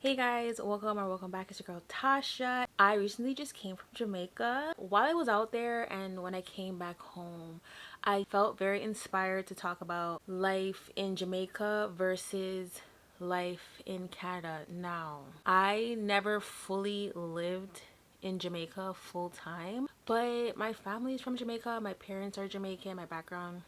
Hey guys, welcome or welcome back. It's your girl Tasha. I recently just came from Jamaica. While I was out there and when I came back home, I felt very inspired to talk about life in Jamaica versus life in Canada. Now, I never fully lived in Jamaica full time, but my family is from Jamaica. My parents are Jamaican. My background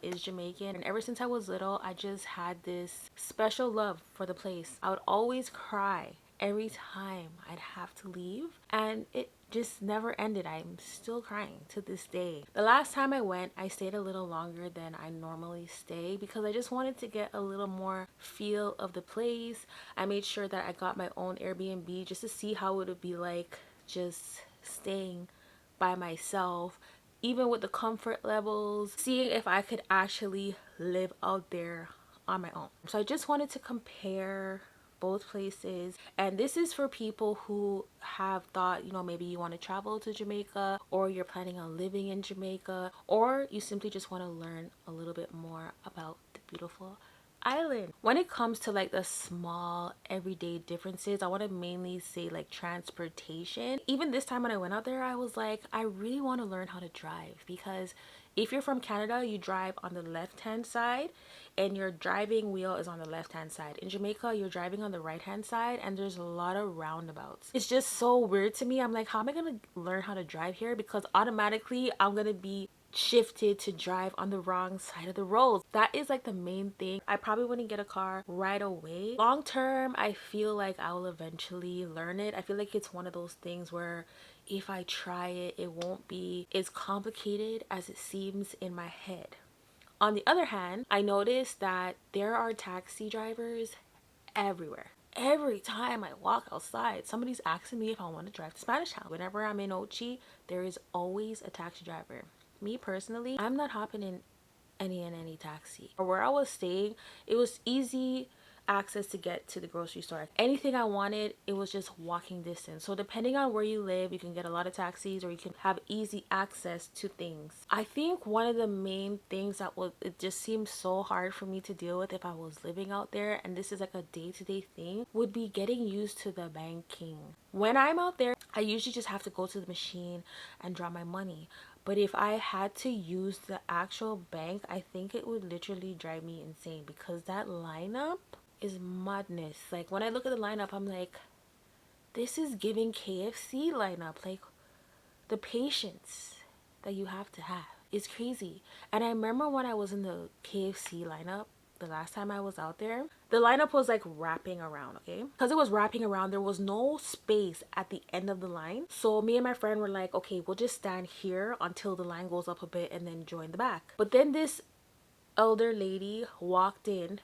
is Jamaican. And ever since I was little, I just had this special love for the place. I would always cry every time I'd have to leave, and it just never ended. I'm still crying to this day. The last time I went, I stayed a little longer than I normally stay because I just wanted to get a little more feel of the place. I made sure that I got my own Airbnb just to see how it would be like just staying by myself, even with the comfort levels, seeing if I could actually live out there on my own. So I just wanted to compare both places, and this is for people who have thought, maybe you want to travel to Jamaica, or you're planning on living in Jamaica, or you simply just want to learn a little bit more about the beautiful island. When it comes to like the small everyday differences, I want to mainly say like transportation. Even this time when I went out there, I was like, I really want to learn how to drive, because if you're from Canada, you drive on the left hand side and your driving wheel is on the left hand side. In Jamaica, you're driving on the right hand side and there's a lot of roundabouts. It's just so weird to me. I'm like, how am I gonna learn how to drive here? Because automatically I'm gonna be shifted to drive on the wrong side of the road. That is like the main thing. I probably wouldn't get a car right away. Long term, I feel like I will eventually learn it. I feel like it's one of those things where if I try it, it won't be as complicated as it seems in my head. On the other hand, I noticed that there are taxi drivers everywhere. Every time I walk outside, somebody's asking me if I want to drive to Spanish Town. Whenever I'm in Ochi, there is always a taxi driver. Me personally, I'm not hopping in any taxi. Or where I was staying, it was easy access to get to the grocery store. Anything I wanted, it was just walking distance. So depending on where you live, you can get a lot of taxis or you can have easy access to things. I think one of the main things that it just seemed so hard for me to deal with if I was living out there, and this is like a day-to-day thing, would be getting used to the banking. When I'm out there, I usually just have to go to the machine and draw my money. But if I had to use the actual bank, I think it would literally drive me insane because that lineup is madness. Like when I look at the lineup, I'm like, this is giving KFC lineup. Like the patience that you have to have is crazy. And I remember when I was in the KFC lineup, the last time I was out there, the lineup was like wrapping around, okay? Because it was wrapping around, there was no space at the end of the line. So me and my friend were like, okay, we'll just stand here until the line goes up a bit and then join the back. But then this elder lady walked in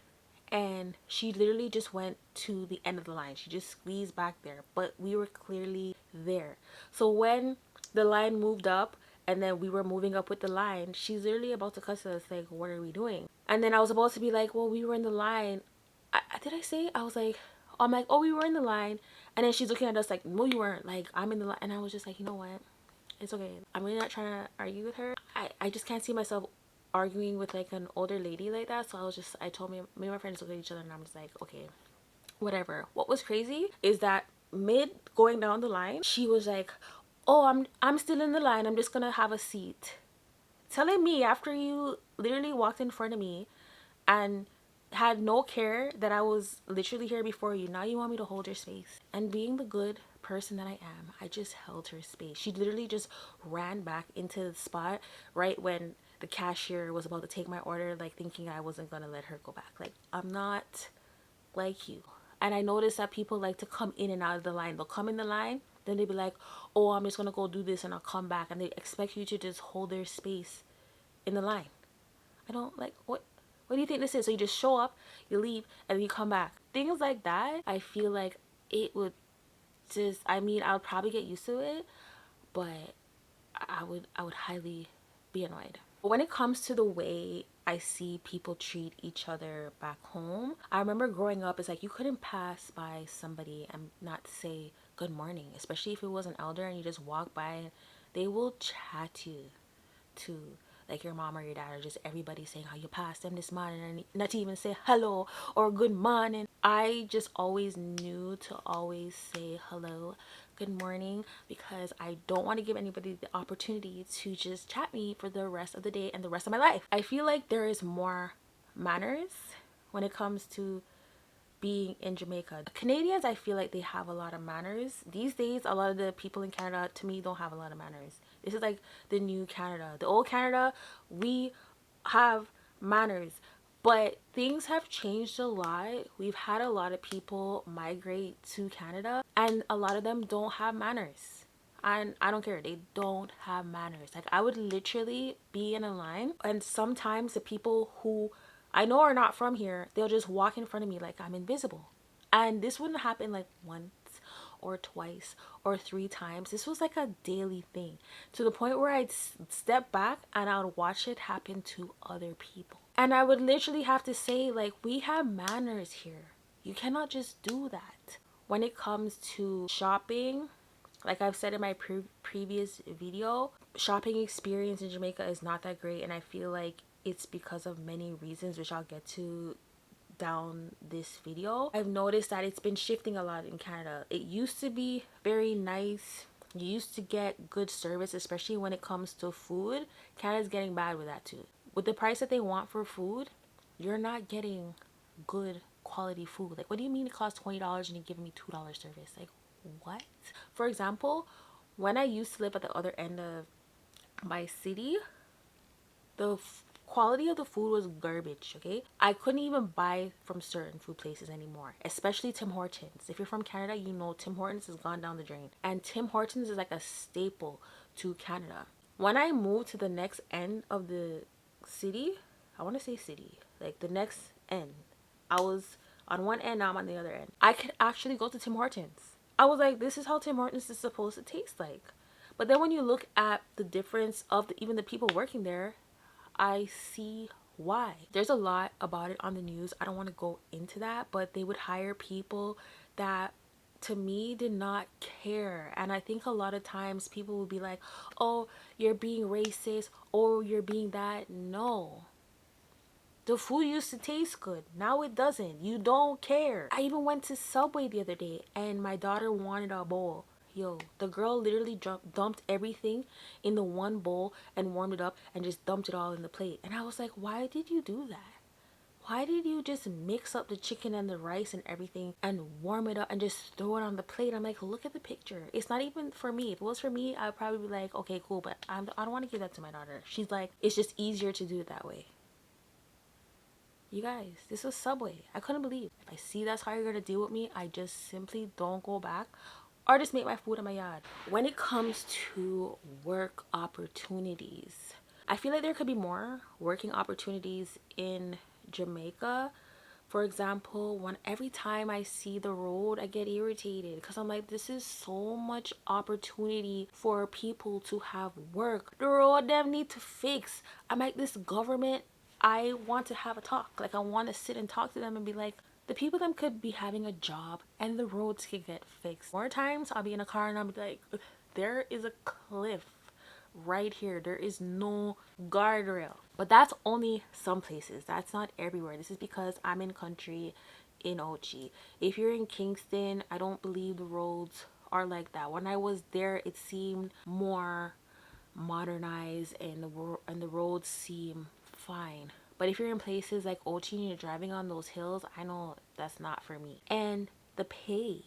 and she literally just went to the end of the line. She just squeezed back there, but we were clearly there. So when the line moved up and then we were moving up with the line, she's literally about to cuss us like, what are we doing? And then I was supposed to be like, well, we were in the line. Did I say? I was like, I'm like, oh, we were in the line. And then she's looking at us like, no, you weren't. Like, I'm in the line. And I was just like, you know what? It's okay. I'm really not trying to argue with her. I just can't see myself arguing with like an older lady like that. So I told me and my friends looked at each other and I'm just like, okay, whatever. What was crazy is that mid going down the line, she was like, oh, I'm still in the line. I'm just gonna have a seat. Telling me after you literally walked in front of me and had no care that I was literally here before you. Now you want me to hold your space. And being the good person that I am, I just held her space. She literally just ran back into the spot right when the cashier was about to take my order, like thinking I wasn't gonna let her go back. Like, I'm not like you. And I noticed that people like to come in and out of the line. They'll come in the line, then they'll be like, oh, I'm just gonna go do this and I'll come back. And they expect you to just hold their space in the line. I don't like, what do you think this is? So you just show up, you leave, and then you come back. Things like that, I feel like it would just, I mean, I would probably get used to it, but I would highly be annoyed. But when it comes to the way I see people treat each other back home, I remember growing up, it's like you couldn't pass by somebody and not say good morning, especially if it was an elder and you just walk by and they will chat you to like your mom or your dad, or just everybody saying how you passed them this morning and not even say hello or good morning. I just always knew to always say hello, good morning, because I don't want to give anybody the opportunity to just chat me for the rest of the day and the rest of my life. I feel like there is more manners when it comes to being in Jamaica. Canadians, I feel like they have a lot of manners. These days, a lot of the people in Canada, to me, don't have a lot of manners. This is like the new Canada. The old Canada, we have manners. But things have changed a lot. We've had a lot of people migrate to Canada, and a lot of them don't have manners. And I don't care, they don't have manners. Like, I would literally be in a line, and sometimes the people who I know are not from here, they'll just walk in front of me like I'm invisible. And this wouldn't happen like once or twice or three times. This was like a daily thing, to the point where I'd step back and I'd watch it happen to other people. And I would literally have to say, like, we have manners here. You cannot just do that. When it comes to shopping, like I've said in my previous video, shopping experience in Jamaica is not that great, and I feel like it's because of many reasons, which I'll get to down this video. I've noticed that it's been shifting a lot in Canada. It used to be very nice. You used to get good service, especially when it comes to food. Canada's getting bad with that too. With the price that they want for food, you're not getting good quality food. Like, what do you mean it costs $20 and you're giving me $2 service? Like, what? For example, when I used to live at the other end of my city, the quality of the food was garbage. Okay, I couldn't even buy from certain food places anymore, especially Tim Hortons. If you're from Canada, you know Tim Hortons has gone down the drain, and Tim Hortons is like a staple to Canada. When I moved to the next end of the city, I want to say city, like the next end, I was on one end, now I'm on the other end. I could actually go to Tim Hortons. I was like, this is how Tim Hortons is supposed to taste like. But then when you look at the difference of even the people working there, I see why. There's a lot about it on the news. I don't want to go into that, but they would hire people that, to me, did not care. And I think a lot of times people would be like, oh, you're being racist, or you're being that. No. The food used to taste good. Now it doesn't. You don't care. I even went to Subway the other day and my daughter wanted a bowl. Yo, the girl literally dumped everything in the one bowl and warmed it up and just dumped it all in the plate. And I was like, why did you do that? Why did you just mix up the chicken and the rice and everything and warm it up and just throw it on the plate? I'm like, look at the picture. It's not even for me. If it was for me, I'd probably be like, okay, cool, but I don't want to give that to my daughter. She's like, it's just easier to do it that way. You guys, this was Subway. I couldn't believe. If I see that's how you're gonna deal with me, I just simply don't go back or just make my food in my yard. When it comes to work opportunities, I feel like there could be more working opportunities in Jamaica. For example, when every time I see the road, I get irritated because I'm like, this is so much opportunity for people to have work. The road them need to fix. I'm like, this government, I want to have a talk. Like, I want to sit and talk to them and be like, the people them could be having a job and the roads could get fixed. More times I'll be in a car and I'll be like, there is a cliff right here. There is no guardrail. But that's only some places. That's not everywhere. This is because I'm in country in Ochi. If you're in Kingston, I don't believe the roads are like that. When I was there, it seemed more modernized and the roads seem fine. But if you're in places like Ochi and you're driving on those hills, I know that's not for me. And the pay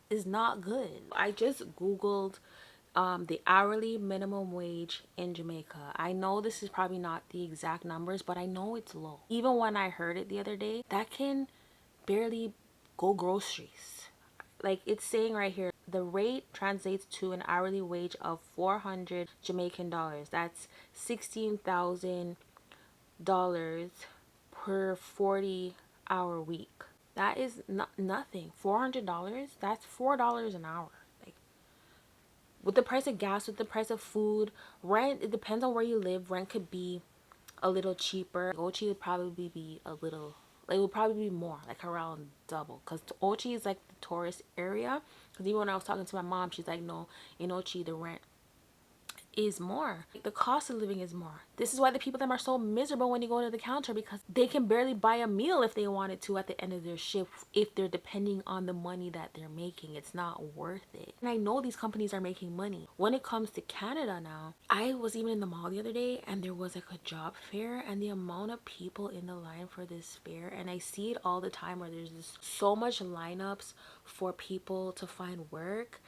is not good. I just googled the hourly minimum wage in Jamaica. I know this is probably not the exact numbers, but I know it's low. Even when I heard it the other day, that can barely go groceries. Like, it's saying right here, the rate translates to an hourly wage of 400 Jamaican dollars. That's $16,000 per 40-hour week. That is nothing. $400, that's $4 an hour. Like, with the price of gas, with the price of food, rent, it depends on where you live. Rent could be a little cheaper. Ochi would probably be a little, like, it would probably be more, like around double, because Ochi is like the tourist area. Because even when I was talking to my mom, she's like, no, in Ochi the rent is more. The cost of living is more. This is why the people them are so miserable when you go to the counter, because they can barely buy a meal if they wanted to at the end of their shift. If they're depending on the money that they're making, it's not worth it. And I know these companies are making money. When it comes to Canada now, I was even in the mall the other day and there was like a job fair, and the amount of people in the line for this fair, and I see it all the time where there's just so much lineups for people to find work,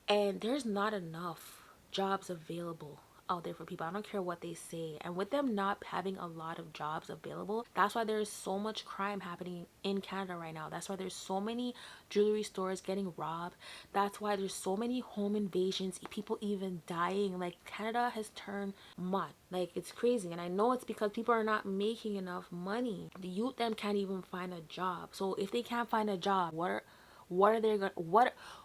and there's not enough jobs available out there for people. I don't care what they say. And with them not having a lot of jobs available, that's why there's so much crime happening in Canada right now. That's why there's so many jewelry stores getting robbed. That's why there's so many home invasions, people even dying. Like, Canada has turned mud. Like, it's crazy. And I know it's because people are not making enough money. The youth them can't even find a job. So if they can't find a job, what are they going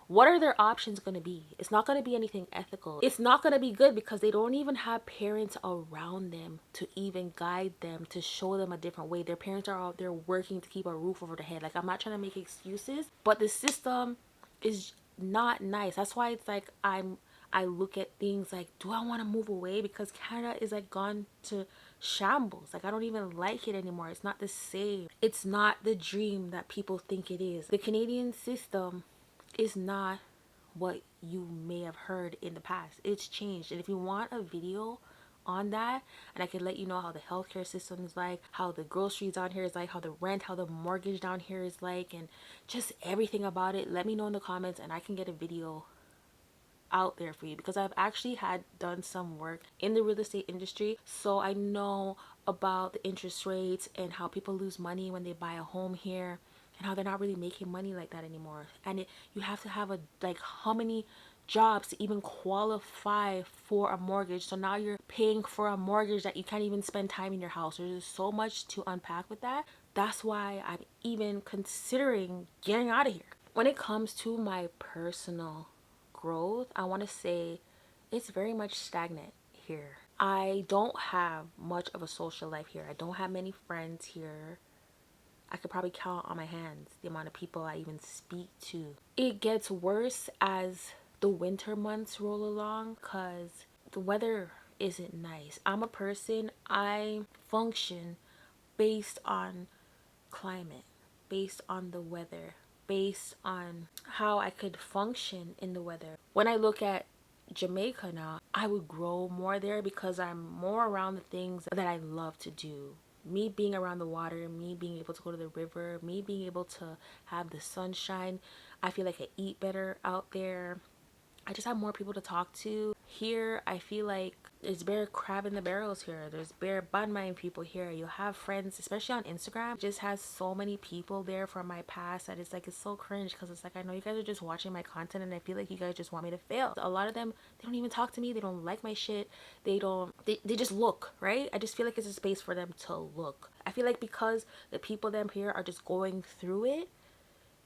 what are their options going to be? It's not going to be anything ethical. It's not going to be good because they don't even have parents around them to even guide them, to show them a different way. Their parents are out there working to keep a roof over their head. Like, I'm not trying to make excuses, but the system is not nice. That's why it's like I look at things like, do I want to move away? Because Canada is like gone to shambles. Like, I don't even like it anymore. It's not the same. It's not the dream that people think it is. The Canadian system is not what you may have heard in the past. It's changed. And if you want a video on that, and I can let you know how the healthcare system is like, how the groceries down here is like, how the rent, how the mortgage down here is like, and just everything about it, let me know in the comments and I can get a video out there for you, because I've actually had done some work in the real estate industry, so I know about the interest rates and how people lose money when they buy a home here, and how they're not really making money like that anymore. And you have to have a, like, how many jobs to even qualify for a mortgage. So now you're paying for a mortgage that you can't even spend time in your house. There's so much to unpack with that. That's why I'm even considering getting out of here. When it comes to my personal growth, I want to say it's very much stagnant here. I don't have much of a social life here. I don't have many friends here. I could probably count on my hands the amount of people I even speak to. It gets worse as the winter months roll along because the weather isn't nice. I'm a person, I function based on climate, based on the weather, based on how I could function in the weather. When I look at Jamaica now, I would grow more there because I'm more around the things that I love to do. Me being around the water, me being able to go to the river, me being able to have the sunshine. I feel like I eat better out there. I just have more people to talk to. Here, I feel like there's bare crab in the barrels here. There's bare bun mind people here. You'll have friends, especially on Instagram. It just has so many people there from my past that it's like, it's so cringe, because it's like, I know you guys are just watching my content and I feel like you guys just want me to fail. A lot of them, they don't even talk to me. They don't like my shit. They just look, right? I just feel like it's a space for them to look. I feel like because the people them here are just going through it,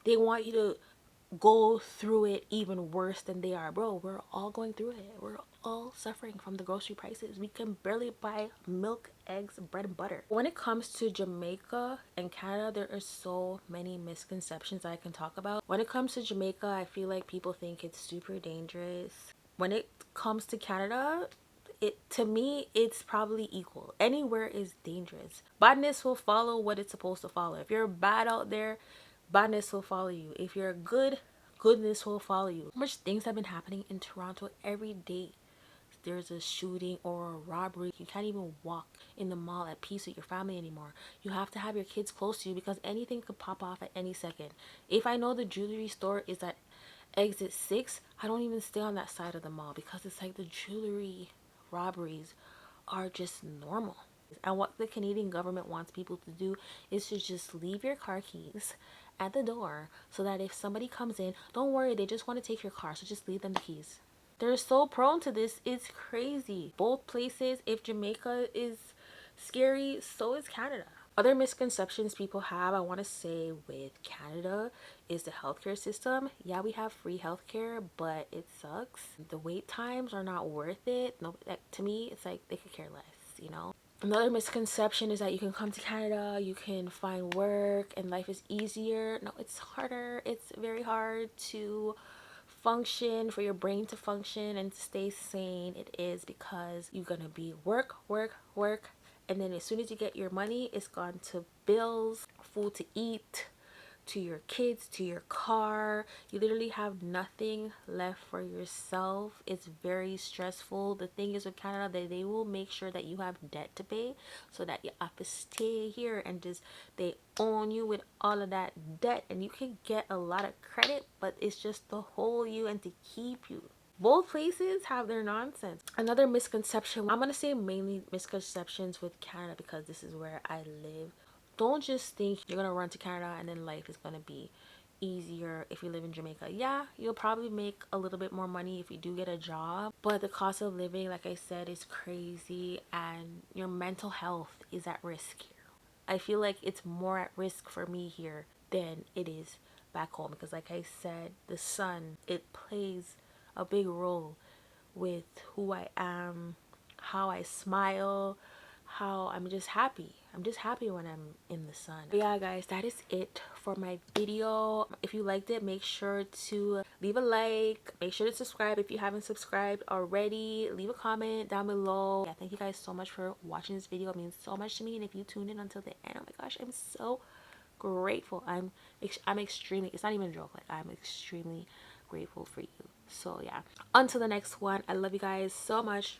they want you to go through it even worse than they are. Bro, we're all going through it. We're all suffering from the grocery prices. We can barely buy milk, eggs, bread and butter. When it comes to Jamaica and Canada, there are so many misconceptions I can talk about. When it comes to Jamaica, I feel like people think it's super dangerous. When it comes to Canada, to me, it's probably equal. Anywhere is dangerous. Badness will follow what it's supposed to follow. If you're bad out there, badness will follow you. If you're good, goodness will follow you. How much things have been happening in Toronto every day? There's a shooting or a robbery. You can't even walk in the mall at peace with your family anymore. You have to have your kids close to you because anything could pop off at any second. If I know the jewelry store is at exit 6, I don't even stay on that side of the mall because it's like the jewelry robberies are just normal. And what the Canadian government wants people to do is to just leave your car keys at the door so that if somebody comes in, don't worry, they just want to take your car, so just leave them the keys. They're so prone to this, it's crazy. Both places, if Jamaica is scary, so is Canada. Other misconceptions people have, I want to say, with Canada is the healthcare system. Yeah, we have free healthcare, but it sucks. The wait times are not worth it. No, to me, it's like they could care less, you know? Another misconception is that you can come to Canada, you can find work, and life is easier. No, it's harder. It's very hard to function, for your brain to function and to stay sane, it is because you're gonna be work, work, work, and then as soon as you get your money, it's gone to bills, food to eat, to your kids, to your car. You literally have nothing left for yourself. It's very stressful. The thing is with Canada, they will make sure that you have debt to pay, so that you have to stay here and just they own you with all of that debt, and you can get a lot of credit, but it's just to hold you and to keep you. Both places have their nonsense. Another misconception, I'm gonna say mainly misconceptions with Canada because this is where I live. Don't just think you're gonna run to Canada and then life is gonna be easier if you live in Jamaica. Yeah, you'll probably make a little bit more money if you do get a job, but the cost of living, like I said, is crazy, and your mental health is at risk here. I feel like it's more at risk for me here than it is back home because, like I said, the sun, it plays a big role with who I am, how I smile, how I'm just happy. I'm just happy when I'm in the sun. But yeah, guys, that is it for my video. If you liked it, make sure to leave a like. Make sure to subscribe if you haven't subscribed already. Leave a comment down below. Yeah, thank you guys so much for watching this video. It means so much to me. And if you tuned in until the end, oh my gosh, I'm so grateful. I'm extremely, it's not even a joke, like I'm extremely grateful for you. So yeah, until the next one, I love you guys so much.